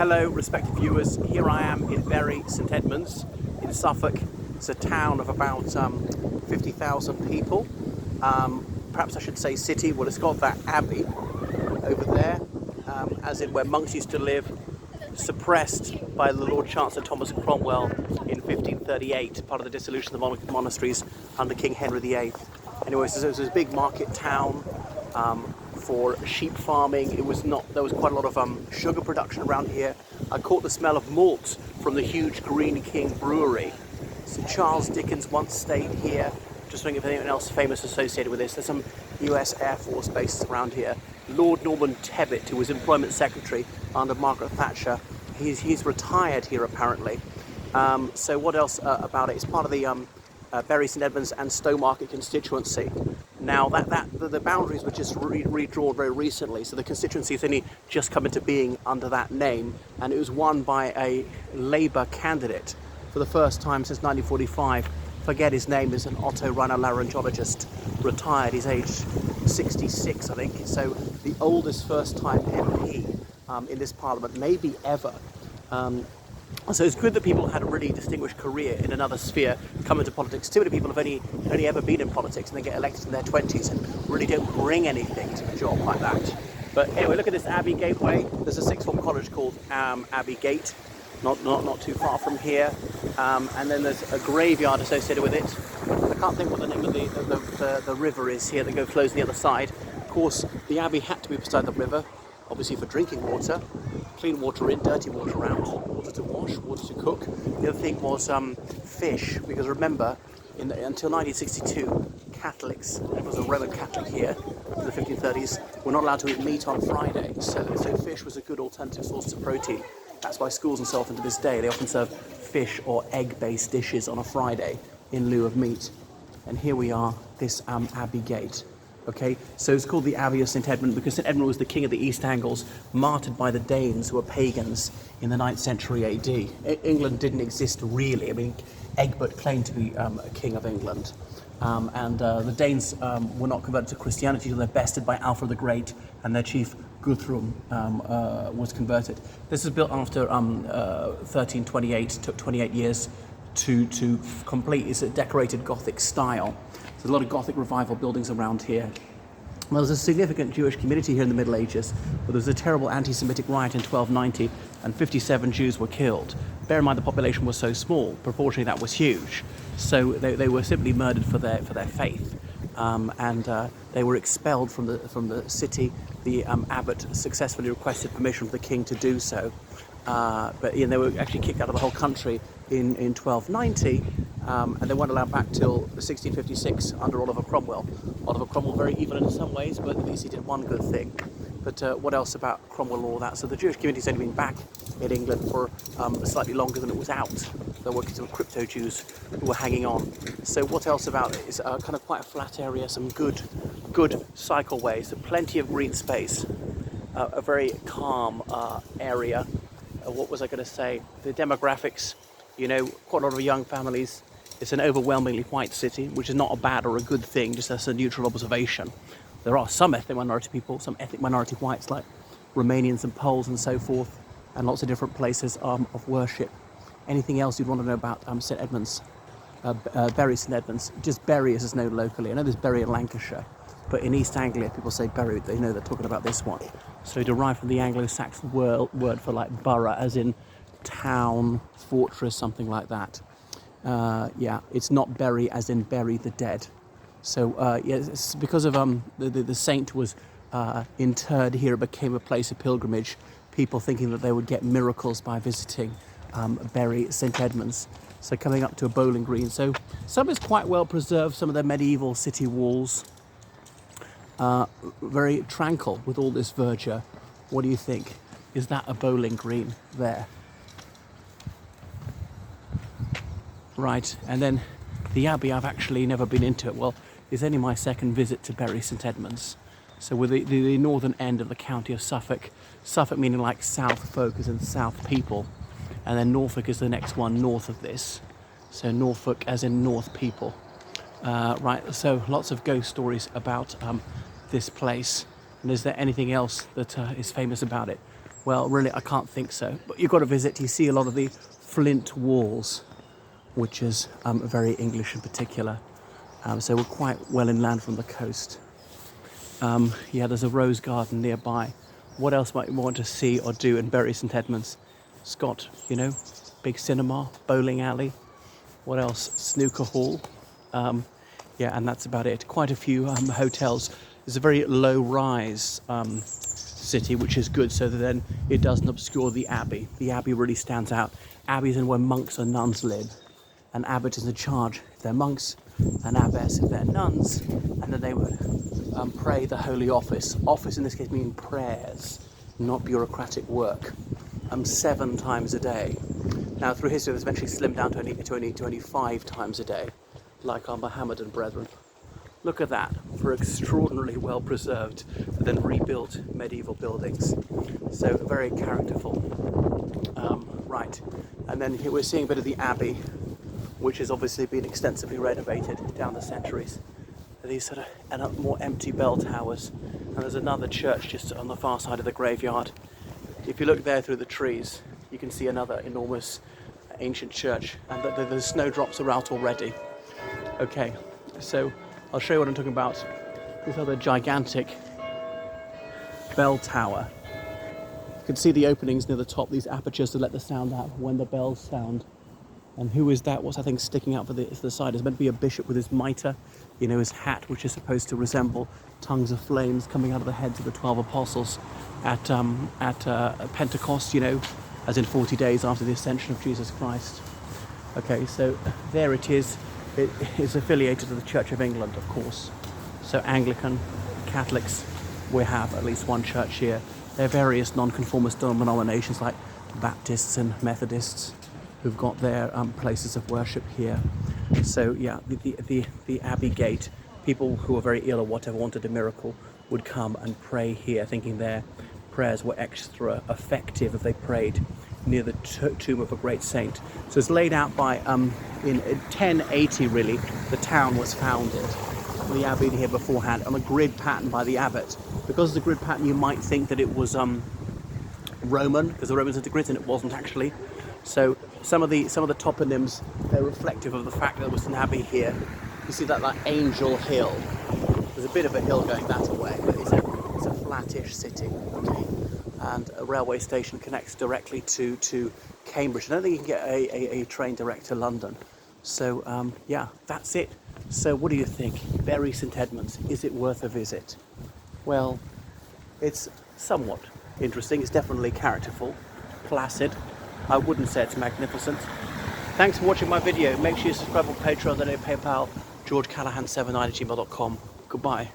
Hello, respected viewers. Here I am in Bury St Edmunds in Suffolk. It's a town of about 50,000 people. Perhaps I should say city. Well, it's got that abbey over there, as in where monks used to live, suppressed by the Lord Chancellor Thomas Cromwell in 1538, part of the dissolution of the monasteries under King Henry VIII. Anyway, so it was a big market town for sheep farming. There was quite a lot of sugar production around here. I caught the smell of malt from the huge Green King brewery. So Charles Dickens once stayed here. Just wondering if anyone else famous associated with this. There's some US Air Force bases around here. Lord Norman Tebbit, who was Employment Secretary under Margaret Thatcher, he's retired here apparently. So what else about it? It's part of the Bury St Edmunds and Stowmarket constituency. Now the boundaries were just redrawn very recently, so the constituency has only just come into being under that name, and it was won by a Labour candidate for the first time since 1945. Forget his name, is an otorhinolaryngologist, retired. He's aged 66, I think. So the oldest first-time MP in this Parliament, maybe ever. So it's good that people had a really distinguished career in another sphere come into politics. Too many people have only ever been in politics and they get elected in their 20s and really don't bring anything to the job like that. But anyway, look at this Abbey Gateway. There's a sixth form college called Abbey Gate, not too far from here. And then there's a graveyard associated with it. I can't think what the name of the river is here that flows on the other side. Of course, the Abbey had to be beside the river, obviously for drinking water. Clean water in, dirty water out, water to wash, water to cook. The other thing was fish, because remember, until 1962, Catholics, there was a Roman Catholic here in the 1530s, were not allowed to eat meat on Friday, so fish was a good alternative source of protein. That's why schools and so on to this day, they often serve fish or egg-based dishes on a Friday in lieu of meat. And here we are, this Abbey Gate. Okay, so it's called the Abbey of St Edmund because St Edmund was the king of the East Angles, martyred by the Danes who were pagans in the 9th century AD. England didn't exist really. I mean, Egbert claimed to be a king of England. And the Danes were not converted to Christianity until they're bested by Alfred the Great, and their chief Guthrum was converted. This is built after 1328, took 28 years to complete. It's a decorated Gothic style. There's a lot of Gothic revival buildings around here. Well, there's a significant Jewish community here in the Middle Ages, but there was a terrible anti-Semitic riot in 1290 and 57 Jews were killed. Bear in mind the population was so small, proportionally that was huge. So they were simply murdered for their faith. And they were expelled from the city. The abbot successfully requested permission from the king to do so. But they were actually kicked out of the whole country in 1290. And they weren't allowed back till 1656 under Oliver Cromwell. Oliver Cromwell very evil in some ways, but at least he did one good thing. But what else about Cromwell and all that? So the Jewish community's only been back in England for slightly longer than it was out. There were some crypto Jews who were hanging on. So what else about it? It's kind of quite a flat area, some good cycleways, so plenty of green space, a very calm area. What was I going to say? The demographics, quite a lot of young families. It's an overwhelmingly white city, which is not a bad or a good thing, just as a neutral observation. There are some ethnic minority people, some ethnic minority whites like Romanians and Poles and so forth, and lots of different places of worship. Anything else you'd want to know about St Edmunds, Bury St Edmunds? Just Bury as is known locally. I know there's Bury in Lancashire, but in East Anglia people say Bury, they know they're talking about this one. So derived from the Anglo-Saxon word for like borough, as in town, fortress, something like that. It's not bury as in bury the dead. So it's because of the saint was interred here, it became a place of pilgrimage. People thinking that they would get miracles by visiting Bury St Edmunds. So coming up to a bowling green. So some is quite well preserved, some of the medieval city walls. Very tranquil with all this verdure. What do you think? Is that a bowling green there? Right, and then the Abbey, I've actually never been into it. Well, it's only my second visit to Bury St Edmunds. So we're the northern end of the county of Suffolk. Suffolk meaning like South folk as in South people. And then Norfolk is the next one north of this. So Norfolk as in North people. Right, so lots of ghost stories about this place. And is there anything else that is famous about it? Well, really, I can't think so. But you've got to visit. You see a lot of the flint walls, which is very English in particular. So we're quite well inland from the coast. Yeah, there's a rose garden nearby. What else might you want to see or do in Bury St Edmunds? Scott, you know, big cinema, bowling alley. What else? Snooker hall. Yeah, and that's about it. Quite a few hotels. It's a very low-rise city, which is good, so that then it doesn't obscure the abbey. The abbey really stands out. Abbey's in where monks and nuns live. An abbot is in charge if they're monks, an abbess if they're nuns, and then they would pray the holy office. Office in this case meaning prayers, not bureaucratic work. 7 times a day. Now through history it's eventually slimmed down to only 5 times a day, like our Mohammedan brethren. Look at that, for extraordinarily well preserved but then rebuilt medieval buildings. So very characterful. Right, and then here we're seeing a bit of the abbey, which has obviously been extensively renovated down the centuries. These sort of more empty bell towers, and there's another church just on the far side of the graveyard. If you look there through the trees, you can see another enormous ancient church, and the snowdrops are out already. Okay, so I'll show you what I'm talking about. This other gigantic bell tower. You can see the openings near the top, these apertures to let the sound out when the bells sound. And who is that? What's that thing sticking out for the side? It's meant to be a bishop with his mitre, you know, his hat, which is supposed to resemble tongues of flames coming out of the heads of the 12 apostles at Pentecost, you know, as in 40 days after the ascension of Jesus Christ. Okay, so there it is. It is affiliated to the Church of England, of course. So Anglican, Catholics, we have at least one church here. There are various non-conformist denominations like Baptists and Methodists who've got their places of worship here. So yeah, the Abbey Gate, people who are very ill or whatever wanted a miracle would come and pray here, thinking their prayers were extra effective if they prayed near the tomb of a great saint. So it's laid out by, in 1080 really, the town was founded. The abbey here beforehand on a grid pattern by the abbot. Because of the grid pattern you might think that it was Roman, because the Romans had the grids and it wasn't actually. So some of the toponyms, they're reflective of the fact that there was an abbey here. You see that Angel Hill. There's a bit of a hill going that way, but it's a flattish city. Okay. And a railway station connects directly to Cambridge. I don't think you can get a train direct to London. So yeah, that's it. So what do you think? Bury St Edmunds, is it worth a visit? Well, it's somewhat interesting. It's definitely characterful, placid. I wouldn't say it's magnificent. Thanks for watching my video. Make sure you subscribe on Patreon, then PayPal, georgecallahan79@gmail.com. Goodbye.